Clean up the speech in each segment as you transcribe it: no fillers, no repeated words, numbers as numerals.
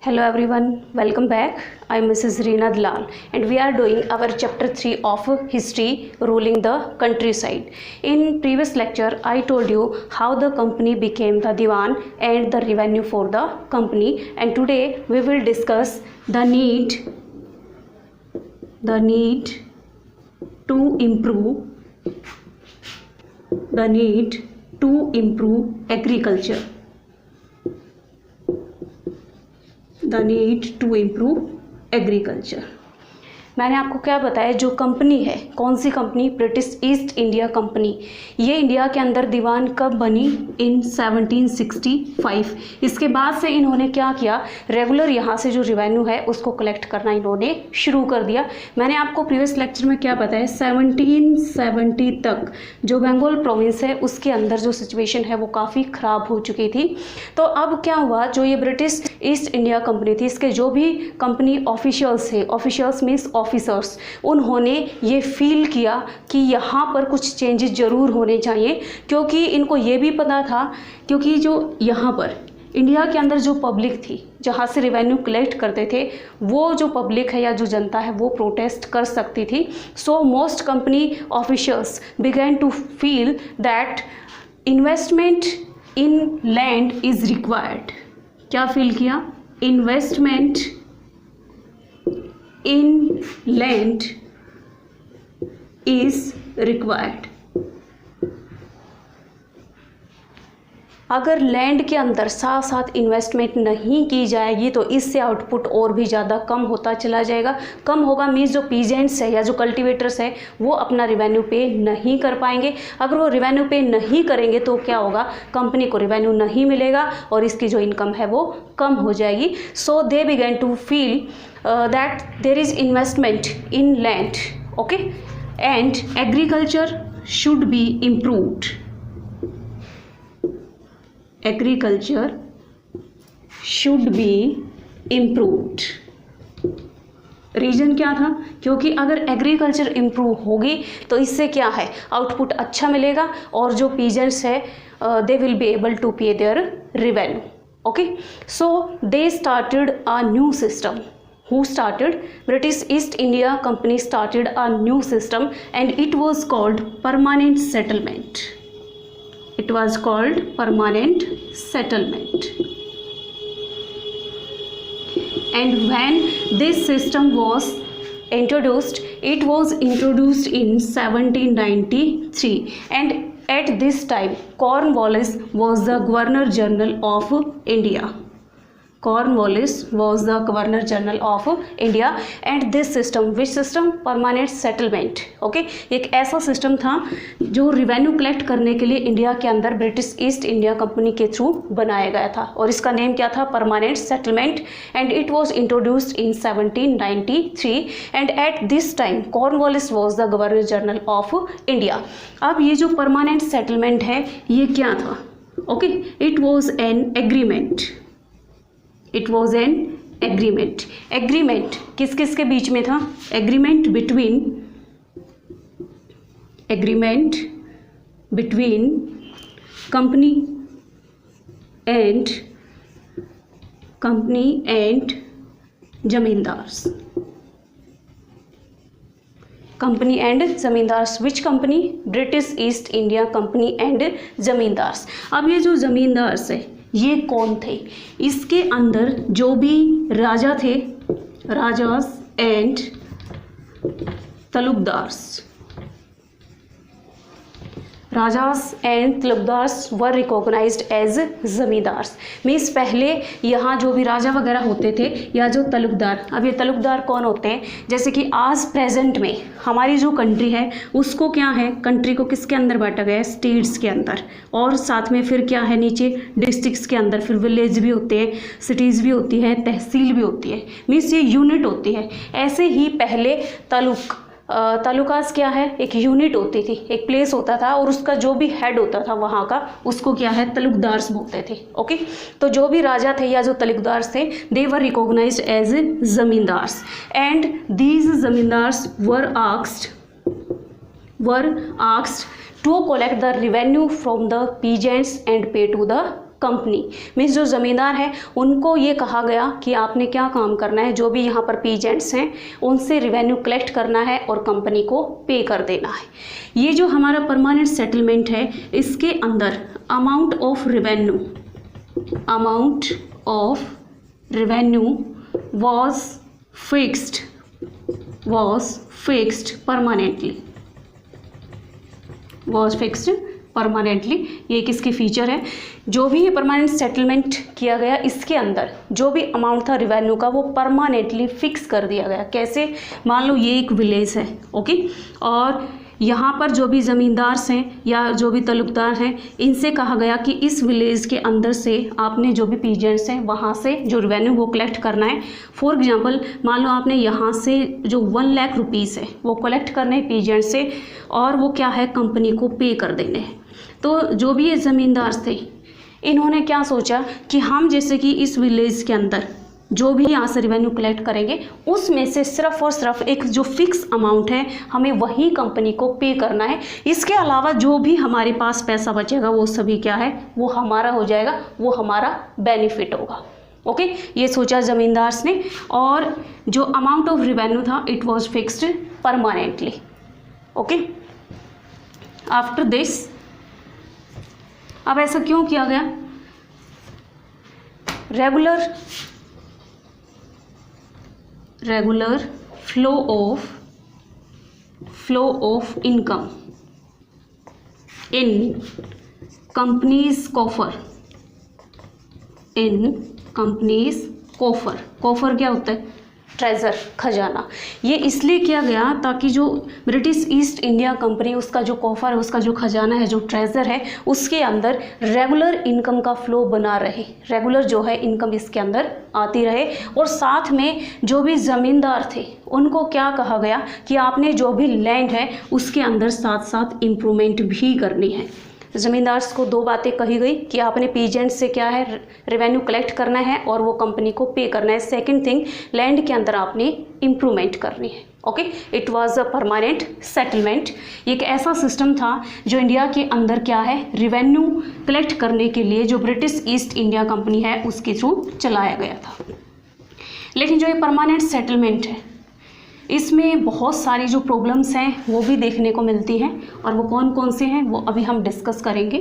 Hello everyone, welcome back. I am Mrs. Reena Dalal and we are doing our chapter 3 of history, ruling the countryside. In previous lecture I told you how the company became the diwan and the revenue for the company, and today we will discuss the need to improve agriculture. The need to improve agriculture. मैंने आपको क्या बताया, जो company है, कौन सी company? British East India Company. ये India के अंदर दीवान कब बनी? इन 1765। इसके बाद से इन्होंने क्या किया, रेगुलर यहाँ से जो रिवेन्यू है उसको कलेक्ट करना इन्होंने शुरू कर दिया। मैंने आपको प्रीवियस लेक्चर में क्या बताया, 1770 तक जो बंगाल प्रोविंस है उसके अंदर जो सिचुएशन है वो काफ़ी ख़राब हो चुकी थी। तो अब क्या हुआ, जो ये ब्रिटिश ईस्ट इंडिया कंपनी थी, इसके जो भी कंपनी ऑफिशियल्स थे, ऑफिशियल्स मीन्स ऑफिसर्स, उन्होंने ये फील किया कि यहाँ पर कुछ चेंजेस ज़रूर होने चाहिए, क्योंकि इनको ये भी पता था, क्योंकि जो यहाँ पर इंडिया के अंदर जो पब्लिक थी, जहाँ से रेवेन्यू कलेक्ट करते थे, वो जो पब्लिक है या जो जनता है वो प्रोटेस्ट कर सकती थी। So most company officials began to feel that investment in land is required. क्या फील किया? Investment in land is required. अगर लैंड के अंदर साथ साथ इन्वेस्टमेंट नहीं की जाएगी तो इससे आउटपुट और भी ज़्यादा कम होता चला जाएगा। कम होगा मीन्स जो पीजेंट्स है या जो कल्टीवेटर्स है वो अपना रिवेन्यू पे नहीं कर पाएंगे। अगर वो रिवेन्यू पे नहीं करेंगे तो क्या होगा, कंपनी को रिवेन्यू नहीं मिलेगा और इसकी जो इनकम है वो कम हो जाएगी। So they began to feel that there is investment in land, okay, and agriculture should be improved. Agriculture should be improved. Reason क्या था? क्योंकि अगर एग्रीकल्चर इम्प्रूव होगी तो इससे क्या है, आउटपुट अच्छा मिलेगा और जो पीजेंट्स है they will be able to pay their revenue, okay. So they started a new system. Who started? British East India Company started a new system and it was called permanent settlement. It was called permanent settlement. And when this system was introduced, it was introduced in 1793, and at this time Cornwallis was the Governor General of India. Cornwallis was the Governor General of India and this system, which system? Permanent settlement, okay। एक ऐसा system था जो revenue collect करने के लिए India के अंदर British East India company के थ्रू बनाया गया था और इसका नेम क्या था? Permanent settlement, and it was introduced in 1793 and at this time Cornwallis was the governor general of India. अब ये जो परमानेंट सेटलमेंट है ये क्या था? Okay, it was an agreement. It was an agreement. Agreement किस किस के बीच में था? Agreement between company and zamindars. Company and zamindars. Which company? British East India company and zamindars. अब ये जो जमींदार्स है ये कौन थे? इसके अंदर जो भी राजा थे, rajas and talukdars, rajas and talukdars were recognised as zamindars. Means पहले यहाँ जो भी राजा वगैरह होते थे या जो तलुकदार, अब ये तलुकदार कौन होते हैं? जैसे कि आज प्रेजेंट में हमारी जो कंट्री है उसको क्या है, कंट्री को किसके अंदर बांटा गया है? स्टेट्स के अंदर, और साथ में फिर क्या है नीचे डिस्ट्रिक्ट्स के अंदर, फिर विलेज भी होते हैं, सिटीज़ भी होती है, तहसील भी होती है, मीन्स ये यूनिट होती है। ऐसे ही पहले तालुकास क्या है? एक यूनिट होती थी, एक प्लेस होता था और उसका जो भी हेड होता था वहाँ का, उसको क्या है? तलुकदार्स बोलते थे, ओके। तो जो भी राजा थे या जो तलुकदार्स थे, they were recognised as zamindars and these zamindars were asked to collect the revenue from the peasants and pay to the company means जो ज़मींदार है उनको ये कहा गया कि आपने क्या काम करना है, जो भी यहाँ पर पीजेंट्स हैं उनसे रिवेन्यू कलेक्ट करना है और कंपनी को पे कर देना है। ये जो हमारा परमानेंट सेटलमेंट है इसके अंदर amount of revenue was fixed permanently. ये किसकी फीचर है, जो भी ये परमानेंट सेटलमेंट किया गया इसके अंदर जो भी अमाउंट था रिवेन्यू का वो परमानेंटली फिक्स कर दिया गया। कैसे, मान लो ये एक विलेज है, ओके, और यहाँ पर जो भी ज़मींदार हैं या जो भी तल्लुकदार हैं इनसे कहा गया कि इस विलेज के अंदर से आपने जो भी पीजेंट्स हैं वहाँ से जो रेवेन्यू वो कलेक्ट करना है। फॉर एग्जांपल मान लो आपने यहाँ से जो 1 लाख रुपीज़ है वो कलेक्ट करने हैं पीजेंट से और वो क्या है कंपनी को पे कर देने हैं। तो जो भी ये ज़मींदार थे इन्होंने क्या सोचा कि हम जैसे कि इस विलेज के अंदर जो भी यहाँ से रेवेन्यू कलेक्ट करेंगे उसमें से सिर्फ और सिर्फ एक जो फिक्स अमाउंट है हमें वही कंपनी को पे करना है। इसके अलावा जो भी हमारे पास पैसा बचेगा वो सभी क्या है, वो हमारा हो जाएगा, वो हमारा बेनिफिट होगा। ओके, ये सोचा ज़मींदार्स ने और जो अमाउंट ऑफ रेवेन्यू था it was fixed permanently. Okay, after this अब ऐसा क्यों किया गया, regular flow of income in companies coffer क्या होता है, ट्रेजर, खजाना। ये इसलिए किया गया ताकि जो ब्रिटिश ईस्ट इंडिया कंपनी उसका जो कॉफर है, उसका जो खजाना है, जो ट्रेजर है, उसके अंदर रेगुलर इनकम का फ्लो बना रहे, रेगुलर जो है इनकम इसके अंदर आती रहे। और साथ में जो भी ज़मींदार थे उनको क्या कहा गया कि आपने जो भी लैंड है उसके अंदर साथ साथ इम्प्रूवमेंट भी करनी है। ज़मींदार्स को 2 बातें कही गई कि आपने पीजेंट से क्या है रेवेन्यू कलेक्ट करना है और वो कंपनी को पे करना है। सेकंड थिंग, लैंड के अंदर आपने इम्प्रूवमेंट करनी है। Okay, it was a permanent settlement. ये एक ऐसा सिस्टम था जो इंडिया के अंदर क्या है रेवेन्यू कलेक्ट करने के लिए जो ब्रिटिश ईस्ट इंडिया कंपनी है उसके थ्रू चलाया गया था। लेकिन जो ये परमानेंट सेटलमेंट है इसमें बहुत सारी जो प्रॉब्लम्स हैं वो भी देखने को मिलती हैं और वो कौन कौन से हैं वो अभी हम डिस्कस करेंगे।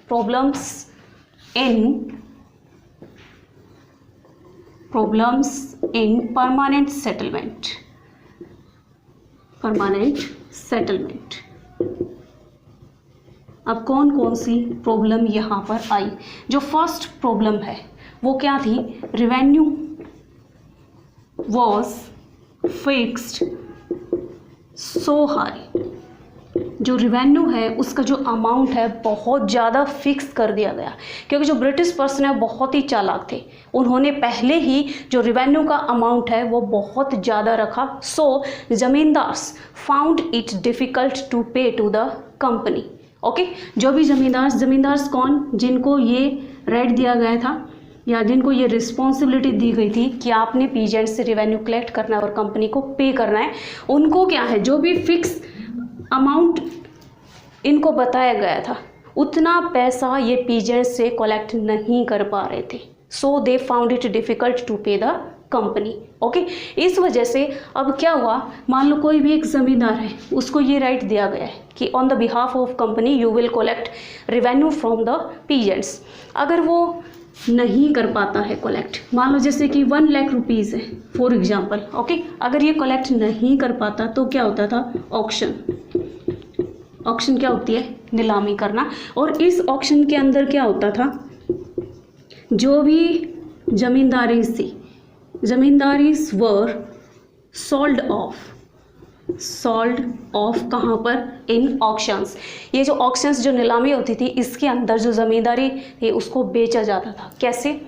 Problems in permanent settlement. अब कौन कौन सी प्रॉब्लम यहाँ पर आई। जो फर्स्ट प्रॉब्लम है वो क्या थी, revenue was fixed so high. जो रेवेन्यू है उसका जो अमाउंट है बहुत ज़्यादा फिक्स कर दिया गया, क्योंकि जो ब्रिटिश पर्सन है बहुत ही चालाक थे। उन्होंने पहले ही जो रेवेन्यू का अमाउंट है वो बहुत ज़्यादा रखा। सो zamindars found it difficult to पे टू द कंपनी। ओके, जो भी ज़मींदार्स कौन, जिनको ये राइट दिया गया था या जिनको ये रिस्पॉन्सिबिलिटी दी गई थी कि आपने पीजेंट से रेवेन्यू कलेक्ट करना है और कंपनी को पे करना है, उनको क्या है जो भी फिक्स अमाउंट इनको बताया गया था उतना पैसा ये पीजेंट से कलेक्ट नहीं कर पा रहे थे। So they found it difficult to pay the company. Okay, इस वजह से अब क्या हुआ, मान लो कोई भी एक ज़मींदार है उसको ये राइट दिया गया है कि on the behalf of company you will collect revenue from the peasants. अगर वो नहीं कर पाता है कलेक्ट, मान लो जैसे कि 1 लाख रुपीज़ है फॉर एग्जांपल, ओके, अगर ये कलेक्ट नहीं कर पाता तो क्या होता था, ऑक्शन क्या होती है, नीलामी करना। और इस ऑक्शन के अंदर क्या होता था, जो भी ज़मींदारीज वर सोल्ड ऑफ कहाँ पर, इन ऑक्शंस। ये जो ऑक्शंस जो नीलामी होती थी इसके अंदर जो ज़मींदारी थी उसको बेचा जाता था। कैसे,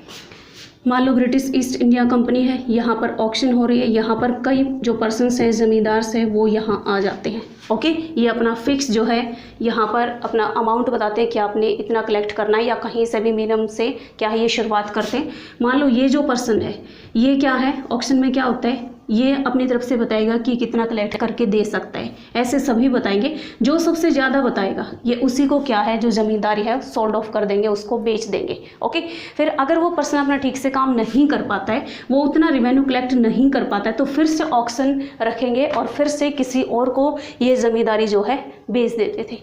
मान लो ब्रिटिश ईस्ट इंडिया कंपनी है, यहाँ पर ऑक्शन हो रही है, यहाँ पर कई जो पर्सन्स हैं ज़मींदार हैं वो यहाँ आ जाते हैं। ओके, ये अपना फिक्स जो है यहाँ पर अपना अमाउंट बताते हैं कि आपने इतना कलेक्ट करना है या कहीं से भी मिनिमम से क्या है ये शुरुआत करते हैं। मान लो ये जो पर्सन है ये क्या है, ऑक्शन में क्या होता है, ये अपनी तरफ से बताएगा कि कितना कलेक्ट करके दे सकता है, ऐसे सभी बताएंगे। जो सबसे ज़्यादा बताएगा ये उसी को क्या है, जो ज़मींदारी है सोल्ड ऑफ कर देंगे, उसको बेच देंगे। ओके, फिर अगर वो पर्सन अपना ठीक से काम नहीं कर पाता है, वो उतना रिवेन्यू कलेक्ट नहीं कर पाता है, तो फिर से ऑक्शन रखेंगे और फिर से किसी और को ये ज़मींदारी जो है बेच देते थे।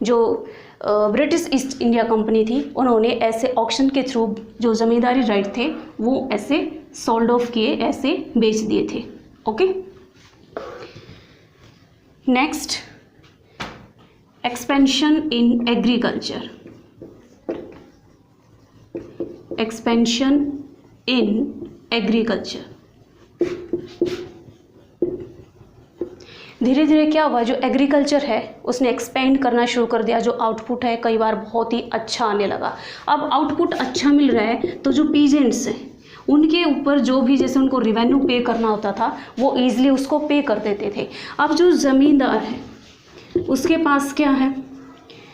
जो ब्रिटिश ईस्ट इंडिया कंपनी थी, उन्होंने ऐसे ऑक्शन के थ्रू जो ज़मींदारी राइट थे वो ऐसे सोल्ड ऑफ किए, ऐसे बेच दिए थे। Okay, next, expansion in agriculture. Expansion in agriculture, धीरे धीरे क्या हुआ, जो एग्रीकल्चर है उसने एक्सपेंड करना शुरू कर दिया। जो आउटपुट है कई बार बहुत ही अच्छा आने लगा। अब आउटपुट अच्छा मिल रहा है तो जो पीजेंट्स हैं उनके ऊपर जो भी जैसे उनको रिवेन्यू पे करना होता था वो ईजिली उसको पे कर देते थे। अब जो ज़मींदार है उसके पास क्या है,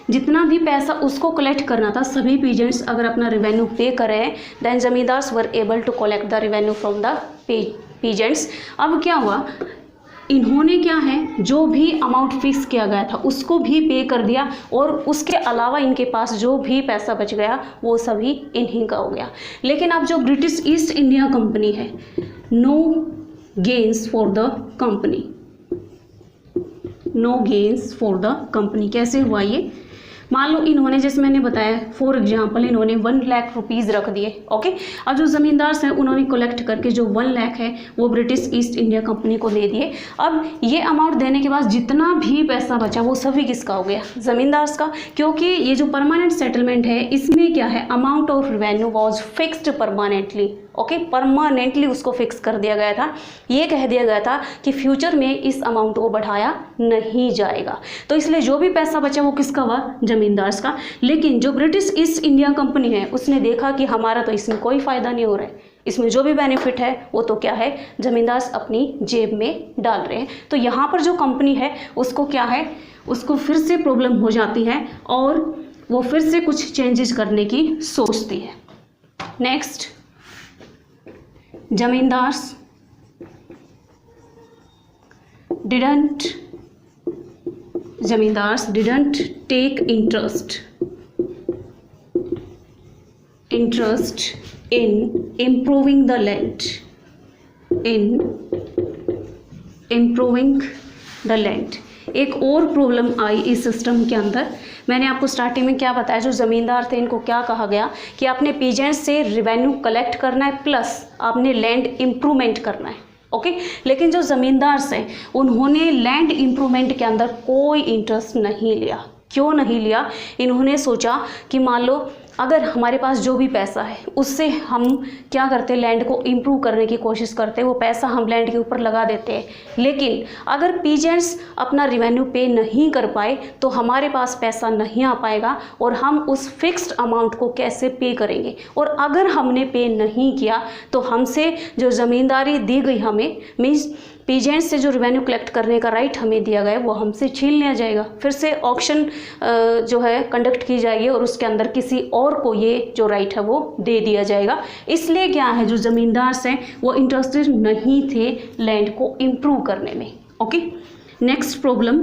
जितना भी पैसा उसको कलेक्ट करना था, सभी पीजेंट्स अगर अपना रिवेन्यू पे करें then zamindars were able to collect the revenue from the peasants. अब क्या हुआ, इन्होंने क्या है, जो भी अमाउंट फिक्स किया गया था उसको भी पे कर दिया और उसके अलावा इनके पास जो भी पैसा बच गया वो सभी इन्हीं का हो गया। लेकिन अब जो ब्रिटिश ईस्ट इंडिया कंपनी है, no gains for the company, no gains for the company. कैसे हुआ ये, मान लो इन्होंने, जैसे मैंने बताया फॉर एग्जांपल, इन्होंने 1 लाख रुपीज़ रख दिए। ओके, अब जो ज़मींदार हैं उन्होंने कलेक्ट करके जो 1 लाख है वो ब्रिटिश ईस्ट इंडिया कंपनी को दे दिए। अब ये अमाउंट देने के बाद जितना भी पैसा बचा वो सभी किसका हो गया, ज़मींदार का, क्योंकि ये जो परमानेंट सेटलमेंट है इसमें क्या है, amount of revenue was fixed permanently. Okay, permanently उसको फिक्स कर दिया गया था। ये कह दिया गया था कि फ्यूचर में इस अमाउंट को बढ़ाया नहीं जाएगा, तो इसलिए जो भी पैसा बचा वो किसका हुआ, जमींदार्स का। लेकिन जो ब्रिटिश ईस्ट इंडिया कंपनी है उसने देखा कि हमारा तो इसमें कोई फ़ायदा नहीं हो रहा है, इसमें जो भी बेनिफिट है वो तो क्या है, जमींदार अपनी जेब में डाल रहे हैं। तो यहाँ पर जो कंपनी है उसको क्या है, उसको फिर से प्रॉब्लम हो जाती है और वो फिर से कुछ चेंजेस करने की सोचती है। Next, zamindars didn't take interest in improving the land। एक और प्रॉब्लम आई इस सिस्टम के अंदर। मैंने आपको स्टार्टिंग में क्या बताया, जो ज़मींदार थे इनको क्या कहा गया कि आपने पीजेंट्स से रिवेन्यू कलेक्ट करना है प्लस आपने लैंड इम्प्रूवमेंट करना है। ओके, लेकिन जो ज़मींदार हैं उन्होंने लैंड इम्प्रूवमेंट के अंदर कोई इंटरेस्ट नहीं लिया। क्यों नहीं लिया, इन्होंने सोचा कि मान लो अगर हमारे पास जो भी पैसा है उससे हम क्या करते, लैंड को इम्प्रूव करने की कोशिश करते, वो पैसा हम लैंड के ऊपर लगा देते हैं। लेकिन अगर पीजेंट्स अपना रिवेन्यू पे नहीं कर पाए तो हमारे पास पैसा नहीं आ पाएगा और हम उस फिक्स्ड अमाउंट को कैसे पे करेंगे। और अगर हमने पे नहीं किया तो हमसे जो ज़मींदारी दी गई हमें, मीन्स पीजेंट्स से जो रिवेन्यू कलेक्ट करने का राइट हमें दिया गया वो हमसे छीन लिया जाएगा। फिर से ऑक्शन जो है कंडक्ट की जाएगी और उसके अंदर किसी और को ये जो राइट है वो दे दिया जाएगा। इसलिए क्या है, जो ज़मींदार हैं वो इंटरेस्टेड नहीं थे लैंड को इम्प्रूव करने में। Okay, next problem,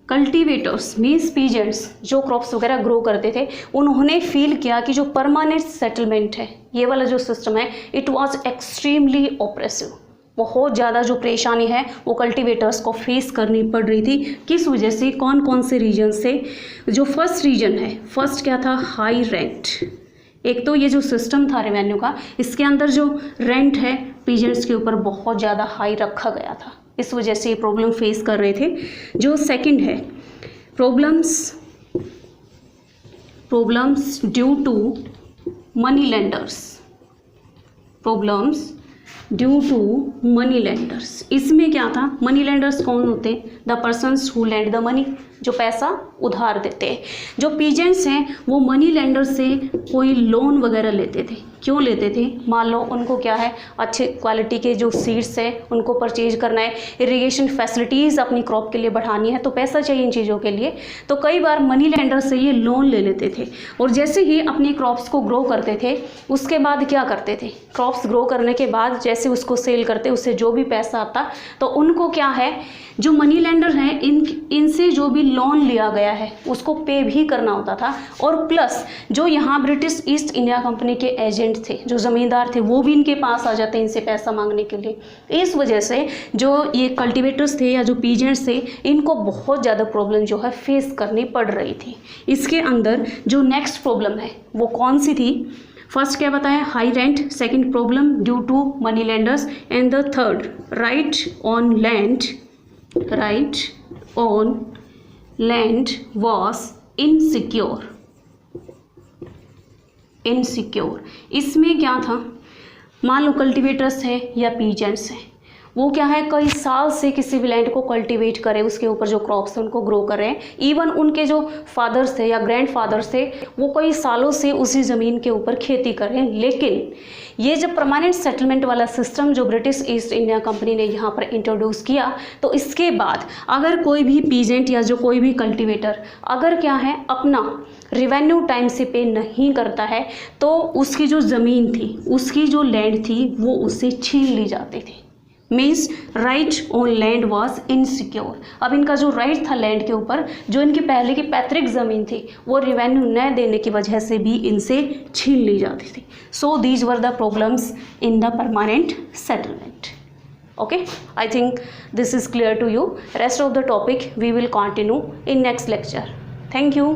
cultivators means peasants जो क्रॉप्स वगैरह ग्रो करते थे, उन्होंने फील किया कि जो परमानेंट सेटलमेंट है, ये वाला जो सिस्टम है, इट वाज एक्सट्रीमली ऑप्रेसिव। बहुत ज़्यादा जो परेशानी है वो कल्टीवेटर्स को फेस करनी पड़ रही थी। किस वजह से, कौन कौन से रीजन से। जो फर्स्ट रीजन है, फर्स्ट क्या था, हाई रेंट। एक तो ये जो सिस्टम था रेवेन्यू का, इसके अंदर जो रेंट है पीजेंट्स के ऊपर बहुत ज़्यादा हाई रखा गया था, इस वजह से ये प्रॉब्लम फेस कर रहे थे। जो सेकंड है, problems due to money lenders. इसमें क्या था, मनी लेंडर्स कौन होते हैं, the persons who lend the money. जो पैसा उधार देते हैं। जो पीजेंट्स हैं वो मनी लेंडर से कोई लोन वगैरह लेते थे। क्यों लेते थे? मान लो उनको क्या है, अच्छे क्वालिटी के जो सीड्स है उनको परचेज करना है, इरिगेशन फैसिलिटीज़ अपनी क्रॉप के लिए बढ़ानी है, तो पैसा चाहिए इन चीज़ों के लिए। तो कई बार मनी लेंडर से ये लोन ले लेते थे और जैसे ही अपनी क्रॉप्स को ग्रो करते थे उसके बाद क्या करते थे, क्रॉप्स ग्रो करने के बाद जैसे उसको सेल करते उससे जो भी पैसा आता तो उनको क्या है, जो मनी लेंडर हैं इनसे जो भी लोन लिया गया है उसको पे भी करना होता था। और प्लस जो यहाँ ब्रिटिश ईस्ट इंडिया कंपनी के एजेंट थे, जो ज़मींदार थे, वो भी इनके पास आ जाते हैं इनसे पैसा मांगने के लिए। इस वजह से जो ये कल्टिवेटर्स थे या जो पीजेंट्स थे इनको बहुत ज़्यादा प्रॉब्लम जो है फेस करनी पड़ रही थी। इसके अंदर जो नेक्स्ट प्रॉब्लम है वो कौन सी थी? फर्स्ट क्या बताया? High rent, second problem due to money lenders, and the third right on land was insecure. इसमें क्या था, मान लो कल्टिवेटर्स है या पीजेंट्स हैं, वो क्या है कई साल से किसी भी लैंड को कल्टीवेट करें, उसके ऊपर जो क्रॉप्स हैं उनको ग्रो कर रहे हैं। इवन उनके जो फादर्स थे या ग्रैंड फादर्स थे वो कई सालों से उसी ज़मीन के ऊपर खेती कर रहे हैं। लेकिन ये जब परमानेंट सेटलमेंट वाला सिस्टम जो ब्रिटिश ईस्ट इंडिया कंपनी ने यहाँ पर इंट्रोड्यूस किया, तो इसके बाद अगर कोई भी पीजेंट या जो कोई भी कल्टिवेटर अगर क्या है अपना रिवेन्यू टाइम से पे नहीं करता है तो उसकी जो ज़मीन थी, उसकी जो लैंड थी वो उससे छीन ली जाती थी। Means right on land was insecure. अब इनका जो राइट था लैंड के ऊपर, जो इनकी पहले की पैतृक ज़मीन थी, वो रिवेन्यू न देने की वजह से भी इनसे छीन ली जाती थी। So these were the problems in the permanent settlement. Okay, I think this is clear to you. Rest of the topic we will continue in next lecture. Thank you.